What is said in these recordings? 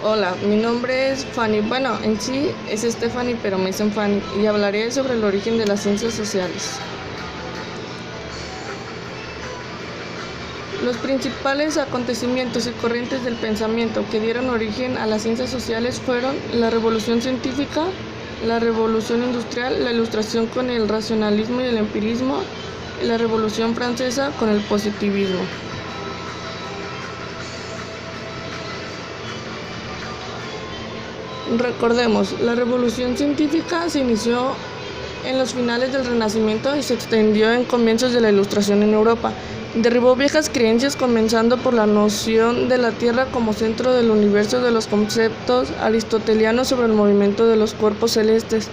Hola, mi nombre es Fanny. Bueno, en sí es Stephanie, pero me dicen Fanny y hablaré sobre el origen de las ciencias sociales. Los principales acontecimientos y corrientes del pensamiento que dieron origen a las ciencias sociales fueron la Revolución Científica, la Revolución Industrial, la Ilustración con el racionalismo y el empirismo, y la Revolución Francesa con el positivismo. Recordemos, la Revolución Científica se inició en los finales del Renacimiento y se extendió en comienzos de la Ilustración en Europa. Derribó viejas creencias comenzando por la noción de la Tierra como centro del universo, de los conceptos aristotelianos sobre el movimiento de los cuerpos celestes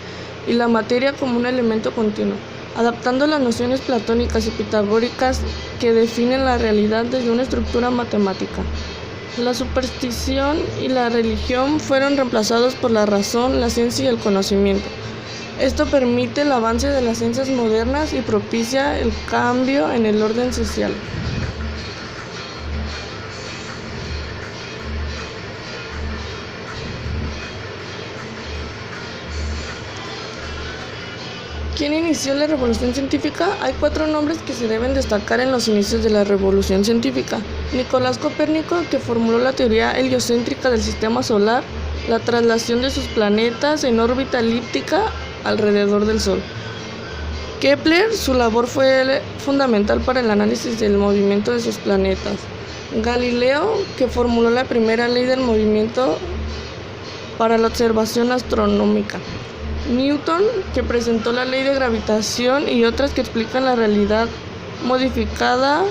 y la materia como un elemento continuo, adaptando las nociones platónicas y pitagóricas que definen la realidad desde una estructura matemática. La superstición y la religión fueron reemplazados por la razón, la ciencia y el conocimiento. Esto permite el avance de las ciencias modernas y propicia el cambio en el orden social. ¿Quién inició la revolución científica? Hay 4 nombres que se deben destacar en los inicios de la revolución científica. Nicolás Copérnico, que formuló la teoría heliocéntrica del sistema solar, la traslación de sus planetas en órbita elíptica alrededor del Sol. Kepler, su labor fue fundamental para el análisis del movimiento de sus planetas. Galileo, que formuló la primera ley del movimiento para la observación astronómica. Newton, que presentó la ley de gravitación y otras que explican la realidad modificada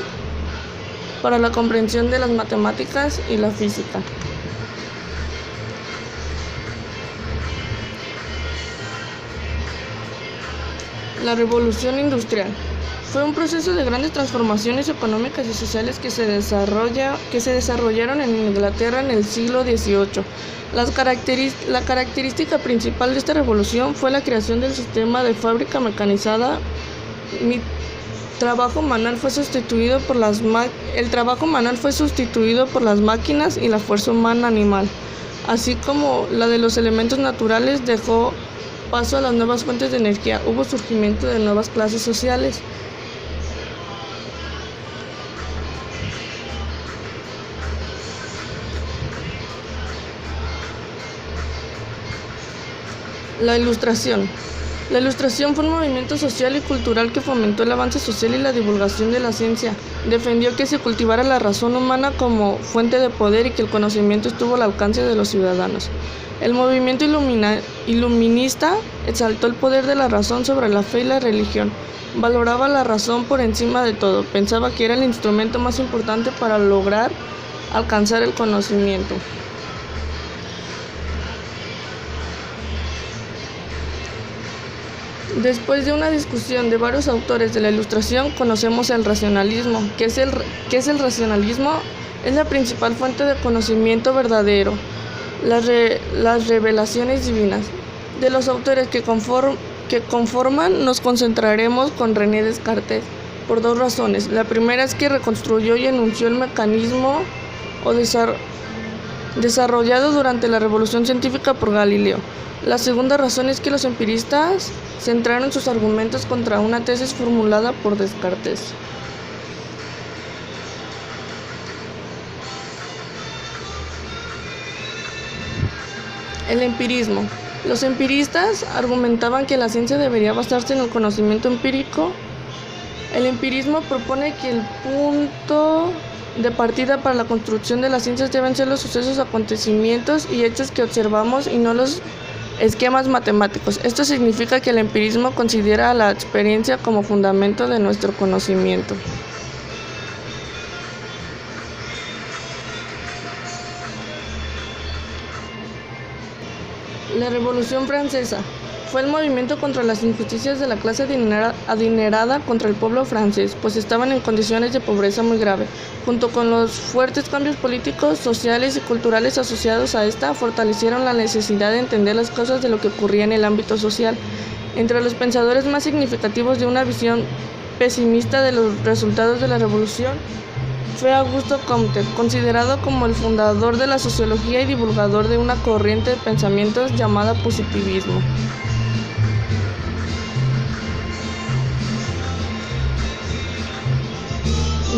para la comprensión de las matemáticas y la física. La Revolución Industrial fue un proceso de grandes transformaciones económicas y sociales que se desarrollaron en Inglaterra en el siglo XVIII. La característica principal de esta revolución fue la creación del sistema de fábrica mecanizada. El trabajo manual fue sustituido por las máquinas y la fuerza humana animal, así como la de los elementos naturales dejó paso a las nuevas fuentes de energía. Hubo surgimiento de nuevas clases sociales. La Ilustración. La Ilustración fue un movimiento social y cultural que fomentó el avance social y la divulgación de la ciencia. Defendió que se cultivara la razón humana como fuente de poder y que el conocimiento estuvo al alcance de los ciudadanos. El movimiento iluminista exaltó el poder de la razón sobre la fe y la religión. Valoraba la razón por encima de todo. Pensaba que era el instrumento más importante para lograr alcanzar el conocimiento. Después de una discusión de varios autores de la Ilustración, conocemos el racionalismo. ¿Qué es el racionalismo? Es la principal fuente de conocimiento verdadero, las revelaciones divinas. De los autores que conforman, nos concentraremos con René Descartes, por 2 razones. La primera es que reconstruyó y enunció el mecanismo desarrollado durante la Revolución Científica por Galileo. La segunda razón es que los empiristas centraron sus argumentos contra una tesis formulada por Descartes. El empirismo. Los empiristas argumentaban que la ciencia debería basarse en el conocimiento empírico. El empirismo propone que el punto de partida para la construcción de las ciencias deben ser los sucesos, acontecimientos y hechos que observamos y no los esquemas matemáticos. Esto significa que el empirismo considera a la experiencia como fundamento de nuestro conocimiento. La Revolución Francesa fue el movimiento contra las injusticias de la clase adinerada contra el pueblo francés, pues estaban en condiciones de pobreza muy grave. Junto con los fuertes cambios políticos, sociales y culturales asociados a esta, fortalecieron la necesidad de entender las causas de lo que ocurría en el ámbito social. Entre los pensadores más significativos de una visión pesimista de los resultados de la revolución fue Augusto Comte, considerado como el fundador de la sociología y divulgador de una corriente de pensamientos llamada positivismo.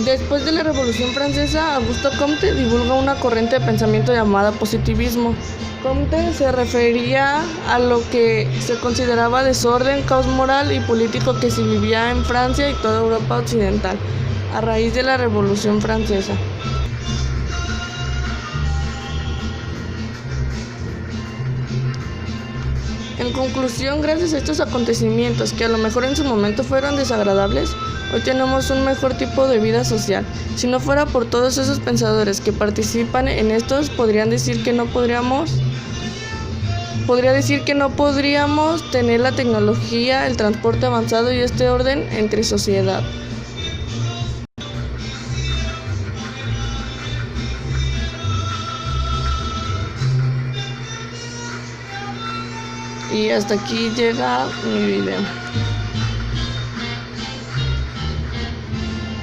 Después de la Revolución Francesa, Augusto Comte divulga una corriente de pensamiento llamada positivismo. Comte se refería a lo que se consideraba desorden, caos moral y político que se vivía en Francia y toda Europa occidental a raíz de la Revolución Francesa. En conclusión, gracias a estos acontecimientos, que a lo mejor en su momento fueron desagradables, hoy tenemos un mejor tipo de vida social. Si no fuera por todos esos pensadores que participan en estos, podría decir que no podríamos tener la tecnología, el transporte avanzado y este orden entre sociedad. Y hasta aquí llega mi video.